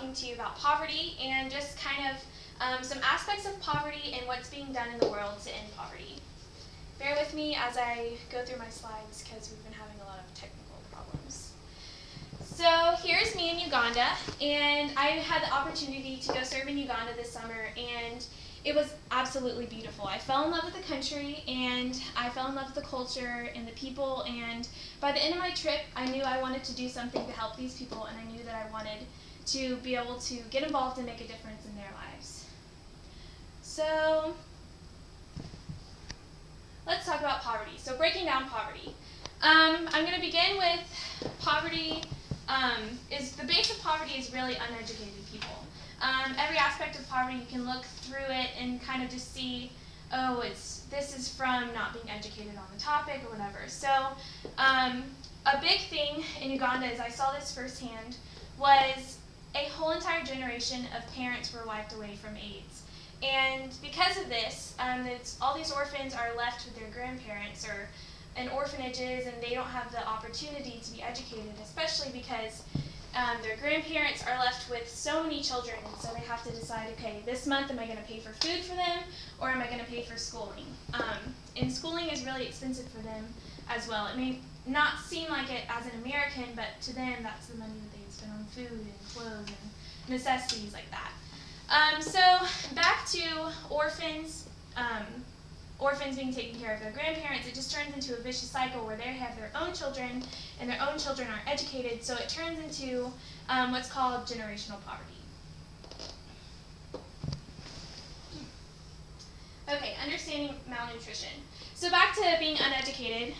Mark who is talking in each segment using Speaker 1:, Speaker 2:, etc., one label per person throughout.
Speaker 1: talking to you about poverty and just kind of some aspects of poverty and what's being done in the world to end poverty. Bear with me as I go through my slides because we've been having a lot of technical problems. So here's me in Uganda, and I had the opportunity to go serve in Uganda this summer, and it was absolutely beautiful. I fell in love with the country, and I fell in love with the culture and the people, and by the end of my trip, I knew I wanted to do something to help these people, and I knew that I wanted to be able to get involved and make a difference in their lives. So let's talk about poverty. So breaking down poverty. I'm going to begin with poverty. The base of poverty is really uneducated people. Every aspect of poverty, you can look through it and kind of just see, oh, this is from not being educated on the topic or whatever. So a big thing in Uganda, as I saw this firsthand, was a whole entire generation of parents were wiped away from AIDS. And because of this, all these orphans are left with their grandparents or in orphanages, and they don't have the opportunity to be educated, especially because their grandparents are left with so many children, and so they have to decide, okay, this month am I going to pay for food for them, or am I going to pay for schooling? And schooling is really expensive for them as well. It may not seem like it as an American, but to them that's the money that they spend on food and clothes and necessities like that. So back to orphans. Orphans being taken care of their grandparents, it just turns into a vicious cycle where they have their own children, and their own children aren't educated, so it turns into what's called generational poverty. Okay, understanding malnutrition. So back to being uneducated,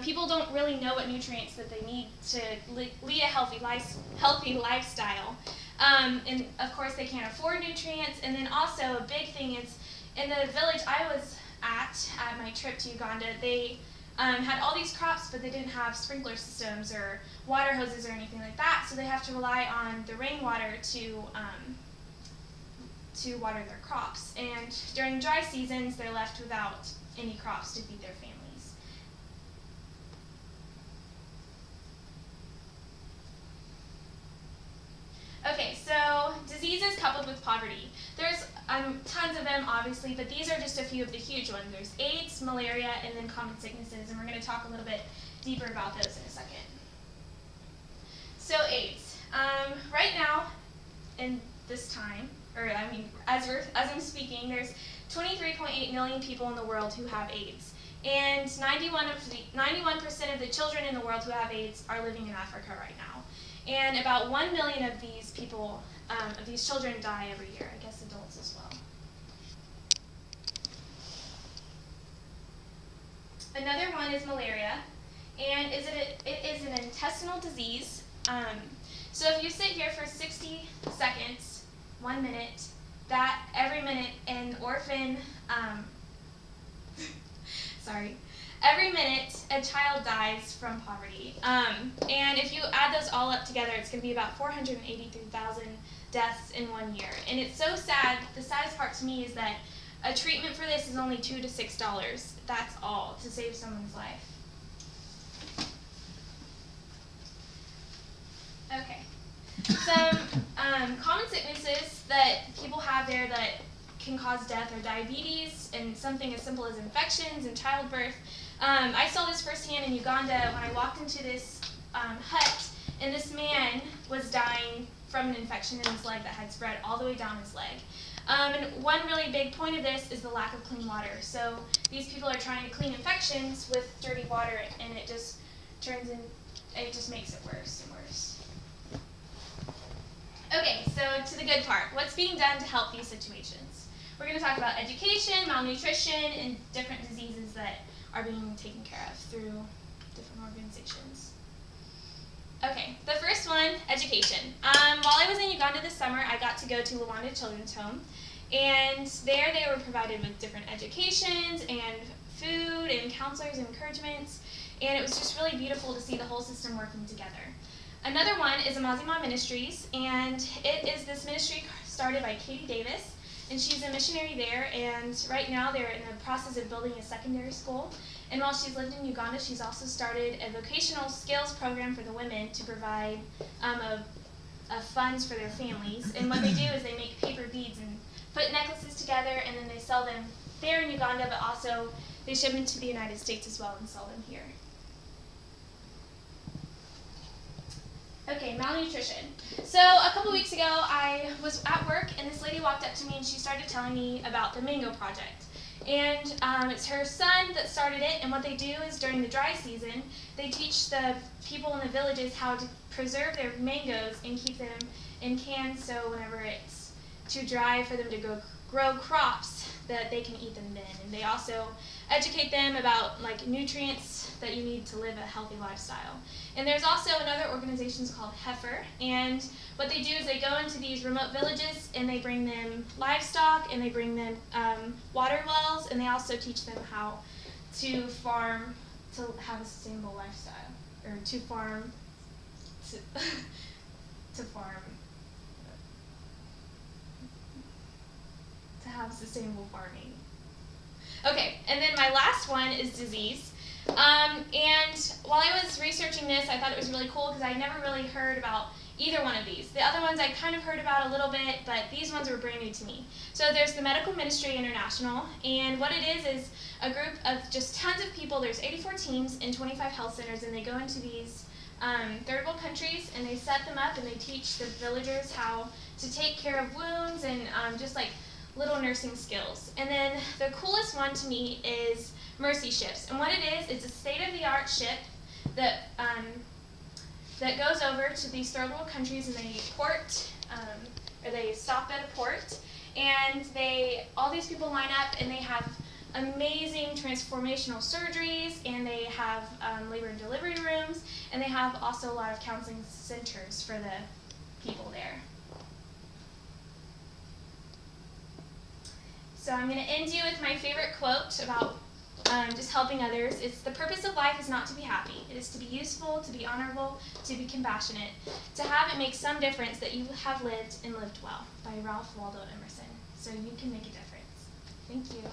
Speaker 1: people don't really know what nutrients that they need to lead a healthy lifestyle. And of course they can't afford nutrients, and then also a big thing is, in the village I was at my trip to Uganda, they had all these crops, but they didn't have sprinkler systems or water hoses or anything like that, so they have to rely on the rainwater to water their crops. And during dry seasons, they're left without any crops to feed their families. Okay, so diseases coupled with poverty. There's tons of them, obviously, but these are just a few of the huge ones. There's AIDS, malaria, and then common sicknesses, and we're going to talk a little bit deeper about those in a second. So AIDS. Right now, in this time, as I'm speaking, there's 23.8 million people in the world who have AIDS, and 91% of the children in the world who have AIDS are living in Africa right now. And about 1 million of these people, of these children, die every year. I guess adults as well. Another one is malaria, and it is an intestinal disease. So if you sit here for 60 seconds, 1 minute, that every minute an orphan, every minute a child dies from poverty. And if you add those all up together, it's going to be about 483,000 deaths in 1 year. And it's so sad. The saddest part to me is that a treatment for this is only $2 to $6. That's all to save someone's life. Okay. Some common sicknesses that people have there that can cause death are diabetes and something as simple as infections and childbirth. I saw this firsthand in Uganda when I walked into this hut, and this man was dying from an infection in his leg that had spread all the way down his leg. And one really big point of this is the lack of clean water. So these people are trying to clean infections with dirty water, and it just makes it worse and worse. Okay, so to the good part. What's being done to help these situations? We're going to talk about education, malnutrition, and different diseases that are being taken care of through different organizations. Okay, the first one, education. While I was in Uganda this summer, I got to go to Luanda Children's Home, and there they were provided with different educations and food and counselors and encouragements, and it was just really beautiful to see the whole system working together. Another one is Amazima Ministries, and it is this ministry started by Katie Davis, and she's a missionary there, and right now they're in the process of building a secondary school. And while she's lived in Uganda, she's also started a vocational skills program for the women to provide funds for their families. And what they do is they make paper beads and put necklaces together, and then they sell them there in Uganda, but also they ship them to the United States as well and sell them here. Okay, malnutrition. So a couple weeks ago, I was at work, and this lady walked up to me, and she started telling me about the mango project. And it's her son that started it, and what they do is during the dry season, they teach the people in the villages how to preserve their mangoes and keep them in cans, so whenever it's too dry for them to grow crops, that they can eat them then. And they also educate them about like nutrients that you need to live a healthy lifestyle. And there's also another organization called Heifer, and what they do is they go into these remote villages and they bring them livestock and they bring them water wells, and they also teach them how to farm to have a sustainable lifestyle, or to farm to have sustainable farming. Okay, and then my last one is disease. And while I was researching this, I thought it was really cool because I never really heard about either one of these. The other ones I kind of heard about a little bit, but these ones were brand new to me. So there's the Medical Ministry International, and what it is a group of just tons of people. There's 84 teams in 25 health centers, and they go into these third world countries, and they set them up, and they teach the villagers how to take care of wounds and just like little nursing skills. And then the coolest one to me is Mercy Ships. And what it is, it's a state-of-the-art ship that that goes over to these third world countries, and they port, or they stop at a port, and all these people line up, and they have amazing transformational surgeries, and they have labor and delivery rooms, and they have also a lot of counseling centers for the people there. So I'm going to end you with my favorite quote about just helping others. It's, "The purpose of life is not to be happy. It is to be useful, to be honorable, to be compassionate. To have it make some difference that you have lived and lived well," by Ralph Waldo Emerson. So you can make a difference. Thank you.